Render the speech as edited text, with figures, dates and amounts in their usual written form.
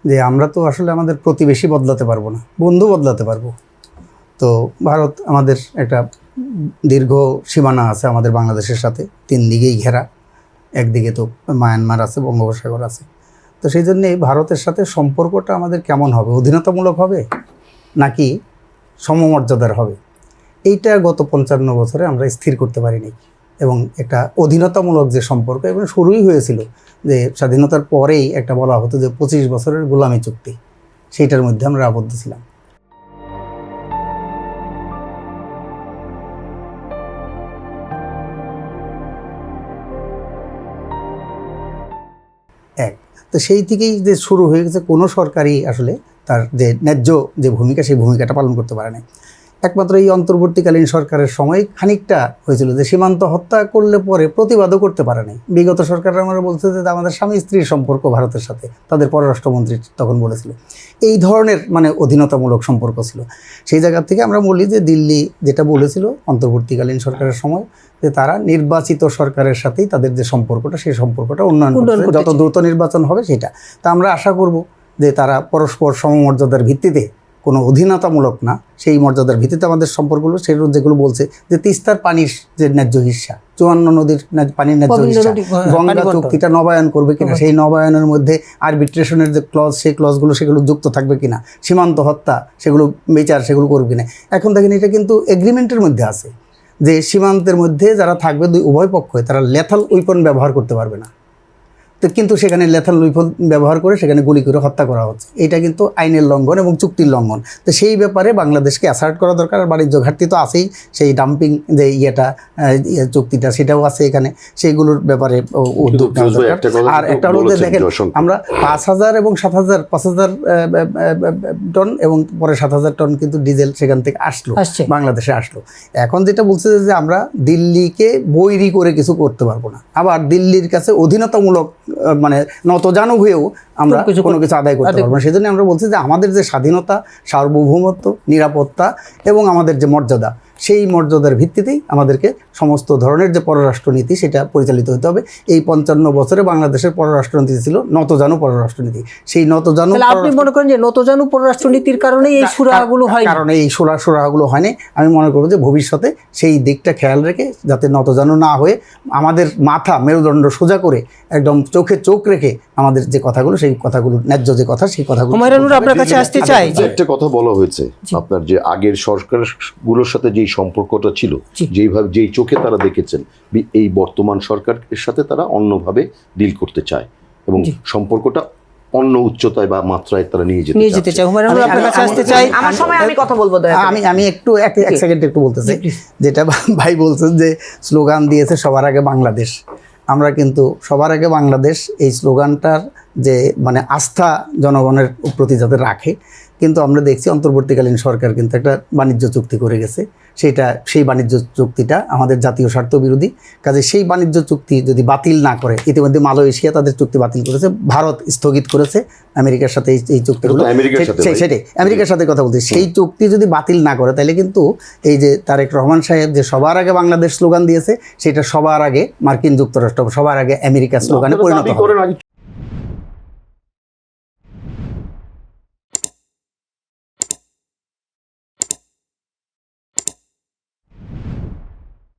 যে আমরা তো আসলে আমাদের প্রতিবেশী বদলাতে পারবো না, বন্ধু বদলাতে পারবো। তো ভারত আমাদের একটা দীর্ঘ সীমানা আছে আমাদের বাংলাদেশের সাথে, 3 দিকেই ঘেরা। একদিকে তো মায়ানমার আছে, বঙ্গোপসাগর আছে। তো সেই জন্যে ভারতের সাথে সম্পর্কটা আমাদের কেমন হবে, অধীনতামূলক হবে নাকি সমমর্যাদার হবে, এইটা গত 55 বছরে আমরা স্থির করতে পারিনি। এবং একটা অধীনতামূলক যে সম্পর্ক, এবং শুরুই হয়েছিল যে স্বাধীনতার পরেই একটা বলা হতো যে 25 বছরের গোলামি চুক্তি, সেইটার মধ্যে আমরা আবদ্ধ ছিলাম। তো সেই থেকেই যে শুরু হয়ে গেছে, কোনো সরকারই আসলে তার যে ন্যায্য যে ভূমিকা, সেই ভূমিকাটা পালন করতে পারে না। একমাত্র এই অন্তর্বর্তীকালীন সরকারের সময় খানিকটা হয়েছিল যে সীমান্ত হত্যা করলে পরে প্রতিবাদও করতে পারে নাই। বিগত সরকাররা আমরা বলছে যে আমাদের স্বামী স্ত্রীর সম্পর্ক ভারতের সাথে, তাদের পররাষ্ট্রমন্ত্রী তখন বলেছিল। এই ধরনের মানে অধীনতামূলক সম্পর্ক ছিল। সেই জায়গা থেকে আমরা বলি যে দিল্লি যেটা বলেছিল অন্তর্বর্তীকালীন সরকারের সময়, যে তারা নির্বাচিত সরকারের সাথেই তাদের যে সম্পর্কটা, সেই সম্পর্কটা উন্নয়ন করতে, যত দ্রুত নির্বাচন হবে সেটা। তা আমরা আশা করব যে তারা পরস্পর সমমর্যাদার ভিত্তিতে, কোনো অধীনতামূলক না, সেই মর্যাদার ভিত্তিতে আমাদের সম্পর্কগুলো, সেগুলো যেগুলো বলছে যে তিস্তার পানির যে ন্যায্য হিস্সা, 54 নদীর পানির ন্যায্য হিস্সা, গঙ্গা চুক্তিটা নবায়ন করবে কিনা, সেই নবায়নের মধ্যে আরবিট্রেশনের যে ক্লজ, সেই ক্লজগুলো সেগুলো যুক্ত থাকবে কিনা, সীমান্ত হত্যা সেগুলো বিচার সেগুলো করবে কিনা। এখন দেখেন এটা কিন্তু এগ্রিমেন্টের মধ্যে আছে যে সীমান্তের মধ্যে যারা থাকবে উভয় পক্ষই, তারা লেথাল উইপন ব্যবহার করতে পারবে না। তো কিন্তু সেখানে লেথাল উইপন ব্যবহার করে সেখানে গুলি করে হত্যা করা হচ্ছে। এটা কিন্তু আইনের লঙ্ঘন এবং চুক্তির লঙ্ঘন। তো সেই ব্যাপারে বাংলাদেশকে অ্যাসার্ট করা দরকার। আর বাণিজ্য ঘাটতি তো আছেই, সেই ডাম্পিং যে চুক্তিটা সেটাও আছে এখানে, সেইগুলোর ব্যাপারে উদ্যোগ নেওয়া দরকার। আর একটা হলো যে দেখেন, আমরা 5,000 এবং 7,000, 5,000 টন এবং পরে 7,000 টন কিন্তু ডিজেল সেখান থেকে বাংলাদেশে আসলো। এখন যেটা বলছে যে আমরা দিল্লিকে বৈরী করে কিছু করতে পারবো না, আবার দিল্লির কাছে অধীনতামূলক মানে নতজানু হয়েও আমরা কোনো কিছু আদায় করতে পারবো না। সেই জন্য আমরা বলছি যে আমাদের যে স্বাধীনতা, সার্বভৌমত্ব, নিরাপত্তা এবং আমাদের যে মর্যাদা, সেই মর্যাদার ভিত্তিতেই আমাদেরকে সমস্ত ধরনের যে পররাষ্ট্রনীতি সেটা পরিচালিত হতে হবে। এই 55 বছরে বাংলাদেশের পররাষ্ট্রনীতি ছিল নতজানু পররাষ্ট্রনীতি। সেই নতজানু, আপনি মনে করেন যে নতজানু পররাষ্ট্রনীতির কারণে এই সুরাহাগুলো হয়, কারণে এই সুরাহাগুলো হয়নি। আমি মনে করব যে ভবিষ্যতে সেই দিকটা খেয়াল রেখে, যাতে নতজানু না হয়ে আমাদের মাথা মেরুদণ্ড সোজা করে একদম চোখে চোখ রেখে আমাদের যে কথাগুলো, সেই কথাগুলো ন্যায্য যে কথা, সেই কথাগুলো। আপনার কাছে আসতে চাই যে একটা কথা বলা হয়েছে, আপনার যে আগের সরকারগুলোর সাথে যে সম্পর্কটা ছিল, যেইভাবে যেই চোখে তারা দেখেছেন, এই বর্তমান সরকারের সাথে তারা অন্যভাবে ডিল করতে চায় এবং সম্পর্কটা অন্য উচ্চতায় বা মাত্রায় তারা নিয়ে যেতে চায়। আপনার কাছে আসতে চাই, আমার সময় আমি কথা বলবো, আমি একটু এক সেকেন্ড একটু বলতে চাই। যেটা ভাই বলছেন যে স্লোগান দিয়েছে সবার আগে বাংলাদেশ, আমরা কিন্তু সবার আগে বাংলাদেশ এই স্লোগানটার যে মানে আস্থা জনগণের প্রতি যাতে রাখে, কিন্তু আমরা দেখছি অন্তর্বর্তীকালীন সরকার কিন্তু একটা বাণিজ্য চুক্তি করে গেছে। সেই বাণিজ্য চুক্তিটা আমাদের জাতীয় স্বার্থ বিরোধী। কাজে সেই বাণিজ্য চুক্তি যদি বাতিল না করে, ইতিমধ্যে মালয়েশিয়া তাদের চুক্তি বাতিল করেছে, ভারত স্থগিত করেছে আমেরিকার সাথে এই চুক্তিগুলো, সেটাই আমেরিকার সাথে কথা বলছি। সেই চুক্তি যদি বাতিল না করে, তাহলে কিন্তু এই যে তারেক রহমান সাহেব যে সবার আগে বাংলাদেশ স্লোগান দিয়েছে, সেটা সবার আগে মার্কিন যুক্তরাষ্ট্র, সবার আগে আমেরিকা স্লোগানে পরিণত হবে।